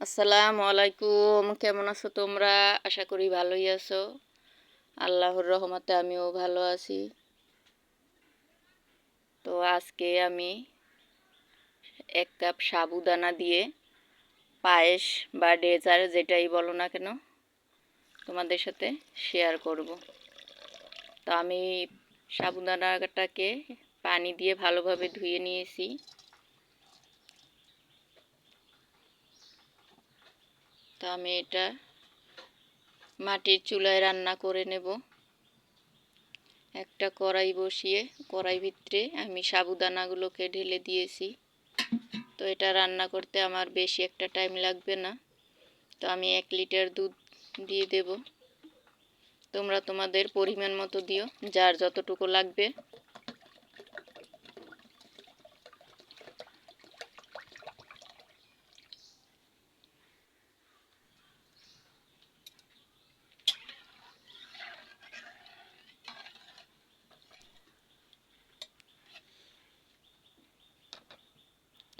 আসসালামু আলাইকুম, কেমন আছো তোমরা? আশা করি ভালোই আছো। আল্লাহর রহমতে আমিও ভালো আছি। তো আজকে আমি 1 কাপ সাবুদানা দিয়ে পায়েস বা ডেজার্ট যেটাই বলো না কেন তোমাদের সাথে শেয়ার করব। তো আমি সাবুদানাটাকে পানি দিয়ে ভালোভাবে ধুয়ে নিয়েছি। তো আমি এটা মাটির চুলায় রান্না করে নেব। একটা কড়াই বসিয়ে কড়াই ভিতরে আমি সাবুদানাগুলোকে ঢেলে দিয়েছি। তো এটা রান্না করতে আমার বেশি একটা টাইম লাগবে না। তো আমি 1 লিটার দুধ দিয়ে দেব। তোমরা তোমাদের পরিমাণ মতো দিও, যার যতটুকু লাগবে।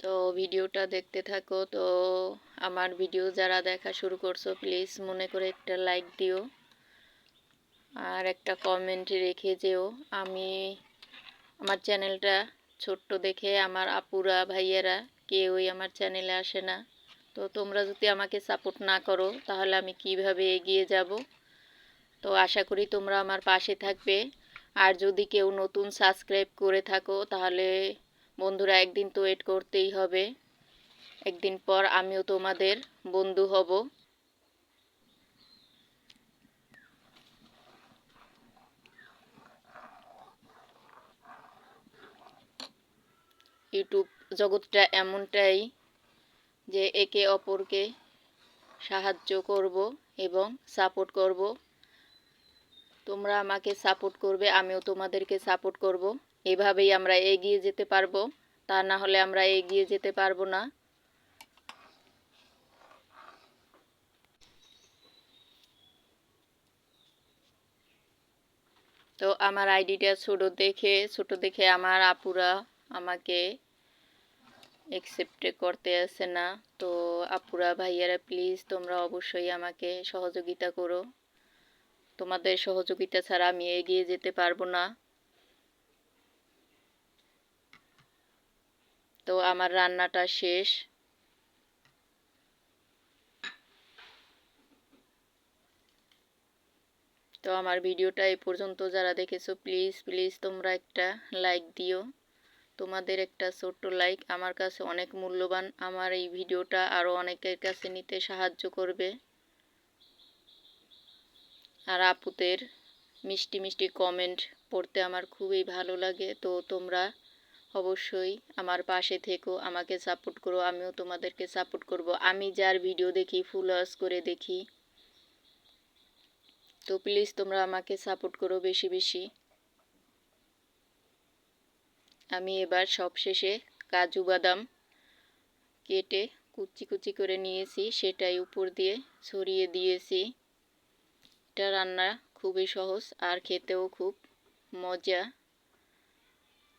তো ভিডিওটা দেখতে থাকো। তো আমার ভিডিও যারা দেখা শুরু করছো প্লিজ মনে করে একটা লাইক দিও আর একটা কমেন্ট রেখে যেও। আমার চ্যানেলটা ছোট্ট দেখে আমার আপুরা ভাইয়েরা কেউই আমার চ্যানেলে আসে না। তো তোমরা যদি আমাকে সাপোর্ট না করো তাহলে আমি কিভাবে এগিয়ে যাব। তো আশা করি তোমরা আমার পাশে থাকবে। আর যদি কেউ নতুন সাবস্ক্রাইব করে থাকো তাহলে বন্ধুরা একদিন তো ওয়েট করতেই হবে। একদিন পর আমিও তোমাদের বন্ধু হব। ইউটিউব জগৎটা এমনটাই যে একে অপরকে সাহায্য করব এবং সাপোর্ট করব। তোমরা আমাকে সাপোর্ট করবে, আমিও তোমাদেরকে সাপোর্ট করব। এভাবেই আমরা এগিয়ে যেতে পারবো। তা না হলে আমরা এগিয়ে যেতে পারবো না। তো আমার আইডিটা ছোট দেখে আমার আপুরা আমাকে অ্যাকসেপ্ট করতে আসে না। তো আপুরা ভাইয়ারা প্লিজ তোমরা অবশ্যই আমাকে সহযোগিতা করো। তোমাদের সহযোগিতা ছাড়া আমি এগিয়ে যেতে পারবো না। তো আমার রান্নাটা শেষ। তো আমার ভিডিওটা এই পর্যন্ত যারা দেখেছো প্লিজ প্লিজ তোমরা একটা লাইক দিও। তোমাদের একটা ছোট্ট লাইক আমার কাছে অনেক মূল্যবান। আমার এই ভিডিওটা আরও অনেকের কাছে নিতে সাহায্য করবে। আর আপুদের মিষ্টি মিষ্টি কমেন্ট পড়তে আমার খুবই ভালো লাগে। তো তোমরা অবশ্যই আমার পাশে থেকো, আমাকে সাপোর্ট করো, আমিও তোমাদেরকে সাপোর্ট করব। আমি যার ভিডিও দেখি ফুল ওয়াচ করে দেখি। তো প্লিজ তোমরা আমাকে সাপোর্ট করো বেশি বেশি। আমি এবার সবশেষে কাজু বাদাম কেটে কুচি কুচি করে নিয়েছি, সেটাই উপর দিয়ে ছড়িয়ে দিয়েছি। এটা রান্না খুবই সহজ আর খেতেও খুব মজা।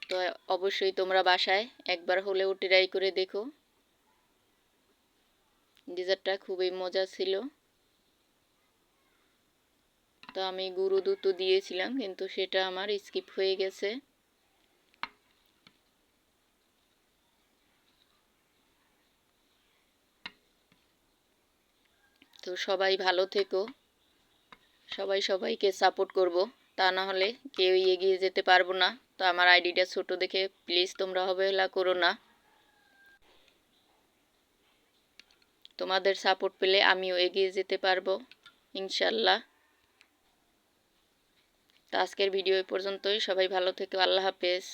তো অবশ্যই তোমরা বাসায় একবার হলেও ট্রাই করে দেখো। ডেজার্টটা খুবই মজা ছিল। তো আমি গুঁড়ো দুধ দিয়েছিলাম কিন্তু সেটা আমার স্কিপ হয়ে গেছে। তো সবাই ভালো থেকো, সবাই সবাইকে সাপোর্ট করব, তা না হলে কেউই এগিয়ে যেতে পারবো না। তো আমার আইডিটা ছোট দেখে প্লিজ তোমরা অবহেলা করো না। তোমাদের সাপোর্ট পেলে আমিও এগিয়ে যেতে পারবো ইনশাল্লাহ। তো আজকের ভিডিও এই পর্যন্তই। সবাই ভালো থেকো। আল্লাহ হাফেজ।